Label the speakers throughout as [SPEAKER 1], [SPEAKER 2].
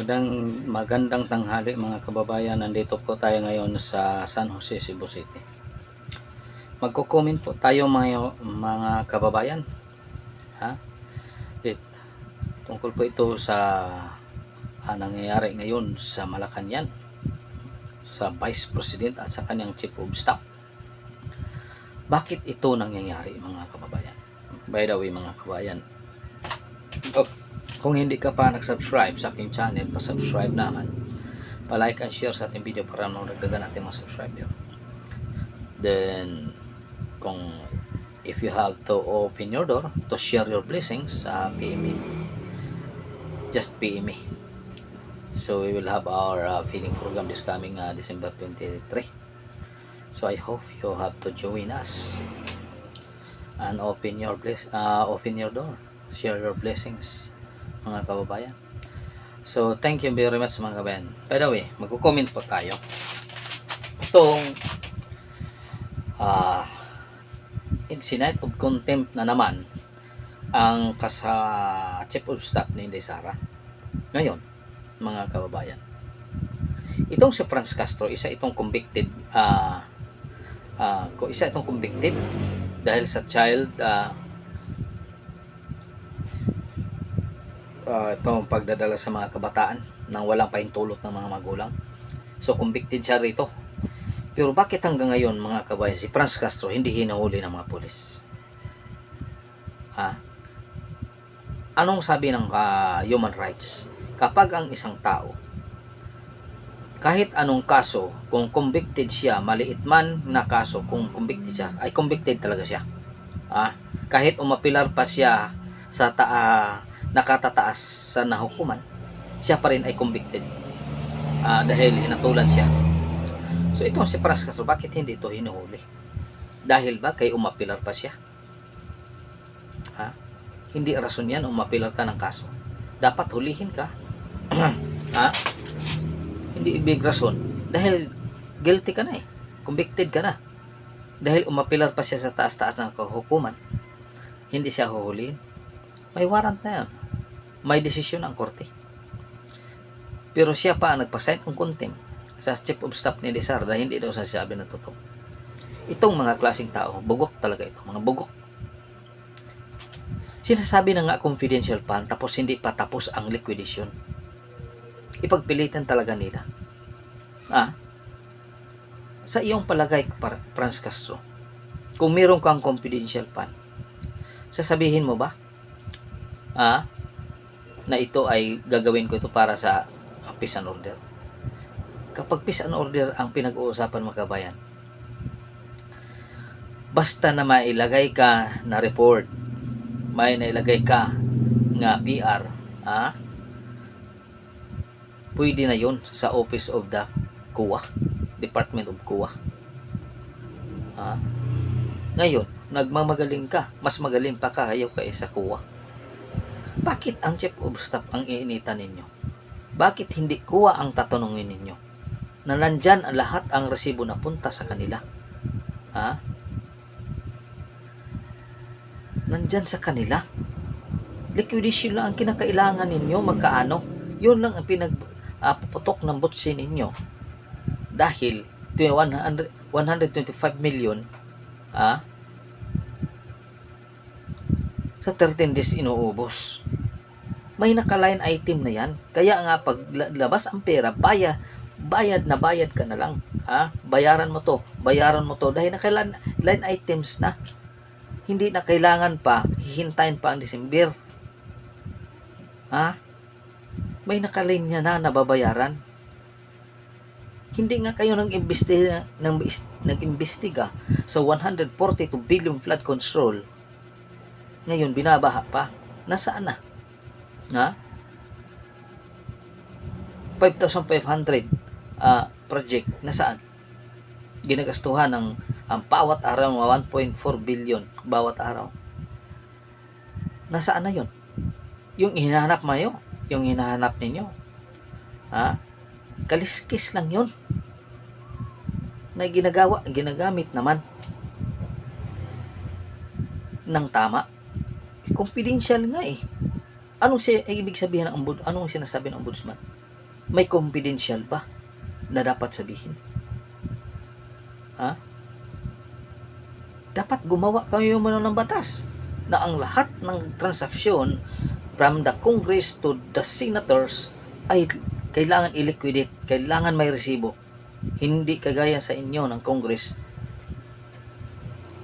[SPEAKER 1] Magandang tanghali mga kababayan. Nandito po tayo ngayon sa San Jose, Cebu City. Magko-comment po tayo mga kababayan. Ha? Tungkol po ito sa nangyayari ngayon sa Malacanang sa Vice President at sa kanyang Chief of Staff. Bakit ito nangyayari mga kababayan? By the way mga kababayan, kung hindi ka pa nag-subscribe sa aking channel, pa-subscribe naman. Pa-like and share sa ating video para magdagdagan natin mga subscriber. Then, if you have to open your door to share your blessings, PM me. Just PM me. So, we will have our feeding program this coming December 23. So, I hope you have to join us and open your door. Share your blessings mga kababayan. So, thank you very much mga kababayan. By the way, magko-comment po tayo. Itong incident of contempt na naman ang Chief of Staff ni Inday Sara. Ngayon, mga kababayan, itong si Franz Castro, isa itong convicted dahil sa child itong pagdadala sa mga kabataan nang walang pahintulot ng mga magulang. So convicted siya rito. Pero bakit hanggang ngayon mga kabayan si Franz Castro hindi hinahuli ng mga pulis? Anong sabi ng human rights? Kapag ang isang tao kahit anong kaso, kung convicted siya, maliit man na kaso, kung convicted siya, ay convicted talaga siya. Kahit umapilar pa siya sa nakatataas sa nahukuman, siya pa rin ay convicted dahil hinatulan siya. So itong si Franz Castro, bakit hindi ito hinuhuli? Dahil ba kay umapilar pa siya? Hindi rason yan umapilar ka ng kaso. Dapat hulihin ka. Hindi ibig rason. Dahil guilty ka na eh. Convicted ka na. Dahil umapilar pa siya sa taas-taas ng hukuman, hindi siya huhulihin. May warrant na yan. May desisyon ang korte. Pero siya pa ang nagpasign ng contempt sa Chief of Staff ni Inday Sara dahil hindi daw sasabi ng totoo. Itong mga klaseng tao, bugok talaga ito. Mga bugok. Sinasabi na nga confidential fund tapos hindi pa tapos ang liquidation. Ipagpilitan talaga nila. Sa iyong palagay, Franz Castro, kung meron kang confidential fund, sasabihin mo ba na ito ay gagawin ko ito para sa peace and order? Kapag peace and order ang pinag-uusapan mga kabayan, basta na mailagay ka na report, may nailagay ka nga PR, pwede na yun sa Office of the COA, Department of COA. Ngayon, nagmamagaling ka, mas magaling pa kayo kaysa COA. Bakit ang Chief of Staff ang iinitan ninyo? Bakit hindi COA ang tatanungin ninyo? Na nandyan lahat ang resibo na punta sa kanila. Nandyan sa kanila. Liquidation lang ang kinakailangan ninyo, magkaano. Yun lang ang pinagpuputok ng butsi ninyo. Dahil 125 million sa 13 days inuubos. May naka-line item na yan. Kaya nga pag labas ang pera, bayad ka na lang. Bayaran mo to dahil naka-line items na. Hindi na kailangan pa hihintayin pa ang December. May naka-line niya na nababayaran. Hindi nga kayo nag-imbestiga sa 142 billion flood control. Ngayon binabaha pa. Nasaan na? 5,500 project. Nasaan? Ginagastuhan ang bawat araw 1.4 billion bawat araw. Nasaan na yun? Yung hinahanap mayo, yung hinahanap ninyo. Kaliskis lang yun. Na ginagamit naman ng tama. Confidential nga eh. Anong ibig sabihin ng anong sinasabi ng ombudsman? May confidential ba na dapat sabihin? Ha? Dapat gumawa kayo ng batas na ang lahat ng transaksyon from the Congress to the senators ay kailangan i-liquidate, kailangan may resibo. Hindi kagaya sa inyo ng Congress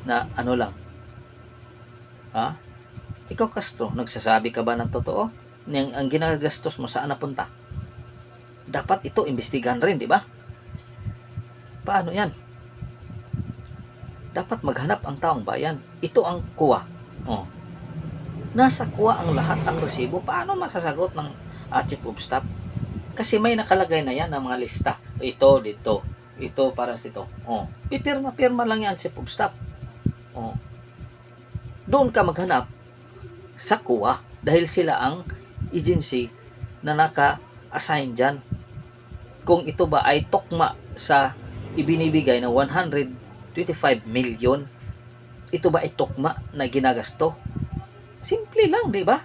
[SPEAKER 1] na ano lang. Ha? Ikaw, Castro, nagsasabi ka ba ng totoo? Ang ginagastos mo saan napunta? Dapat ito imbestigahan rin, di ba? Paano yan? Dapat maghanap ang taong bayan. Ito ang kuha. Oh. Nasa kuha ang lahat ng resibo. Paano masasagot ng Chief of Staff? Kasi may nakalagay na yan ng mga lista. Ito, dito. Ito para sa ito. Oh. Pipirma-pirma lang yan Chief of Staff. Oh. Doon ka maghanap sa kuha dahil sila ang agency na naka-assign dyan. Kung ito ba ay tukma sa ibinibigay na 125 million, ito ba ay tukma na ginagasto? Simple lang, di ba?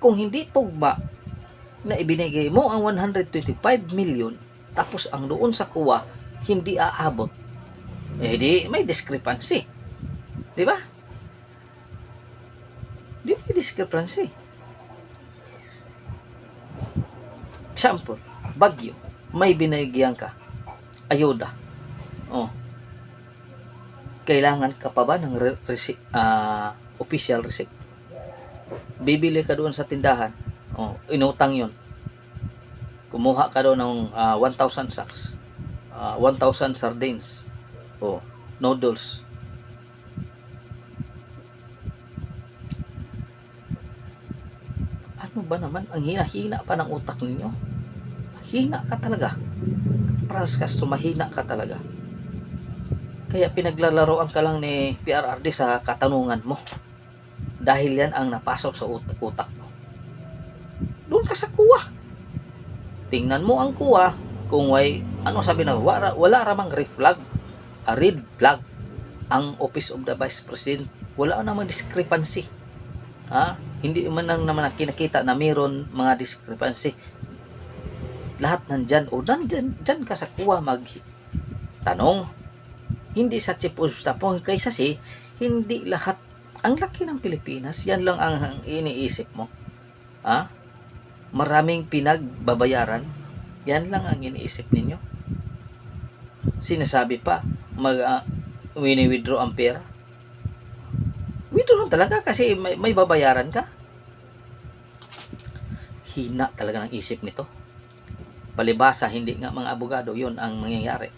[SPEAKER 1] Kung hindi tugma na ibinigay mo ang 125 million, tapos ang doon sa kuha hindi aabot, eh di may discrepancy. Di ba? Di may discrepancy. Example, Bagyo, may binigyan ka ayuda. Oh. Kailangan ka pa ba ng official receipt? Bibili ka doon sa tindahan. Oh, inutang 'yon. Kumuha ka doon ng 1,000 sacks. 1,000 sardines. Oh, noodles. Ano ba naman? Ang hina-hina pa ng utak ninyo. Hina ka talaga. Franz Castro, mahina ka talaga. Kaya pinaglalaroan ka lang ni PRRD sa katanungan mo. Dahil yan ang napasok sa utak mo. Doon ka sa kuha. Tingnan mo ang kuha. Kung may, ano sabi na, wala ramang red flag ang Office of the Vice President. Wala namang discrepancy. Ha? Hindi man lang naman nakikita na mayroon mga discrepancy. Lahat nandyan. O nandyan ka sa kuha magtanong. Hindi sa Chief of Staff. Kaysa hindi lahat. Ang laki ng Pilipinas. Yan lang ang iniisip mo. Ha? Maraming pinagbabayaran. Yan lang ang iniisip ninyo. Sinasabi pa, wini-withdraw ang pera. Withdraw talaga kasi may babayaran ka. Hina talaga ng isip nito. Palibasa, hindi nga mga abogado, yun ang mangyayari.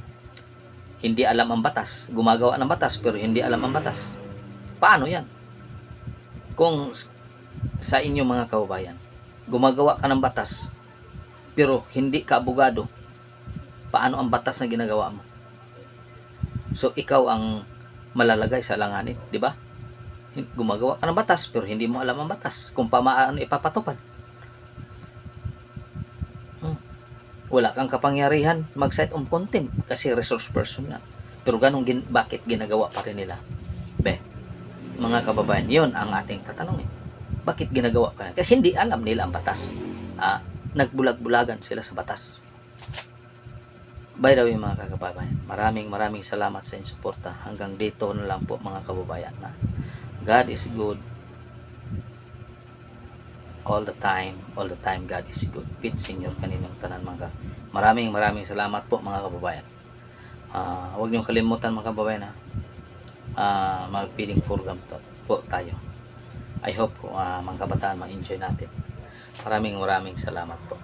[SPEAKER 1] Hindi alam ang batas. Gumagawa ng batas pero hindi alam ang batas. Paano yan? Kung sa inyo mga kababayan, gumagawa ka ng batas pero hindi ka abogado, paano ang batas na ginagawa mo? So ikaw ang malalagay sa langanin, di ba? Gumagawa ka ng batas pero hindi mo alam ang batas kung paano ipapatupad. Wala kang kapangyarihan mag-cite of contempt kasi resource person na. Pero bakit ginagawa pa rin nila? Mga kababayan, yun ang ating tatanungin. Bakit ginagawa pa rin? Kasi hindi alam nila ang batas. Nagbulag-bulagan sila sa batas. By the way mga kababayan, maraming salamat sa inyong suporta. Hanggang dito na lang po mga kababayan. God is good. All the time God is good. Pit Senior kaninong tanan mga. Maraming salamat po mga kababayan. Huwag niyo kalimutan mga kababayan mag-feeding program po tayo. I hope mga kabataan ma-enjoy natin. Maraming salamat po.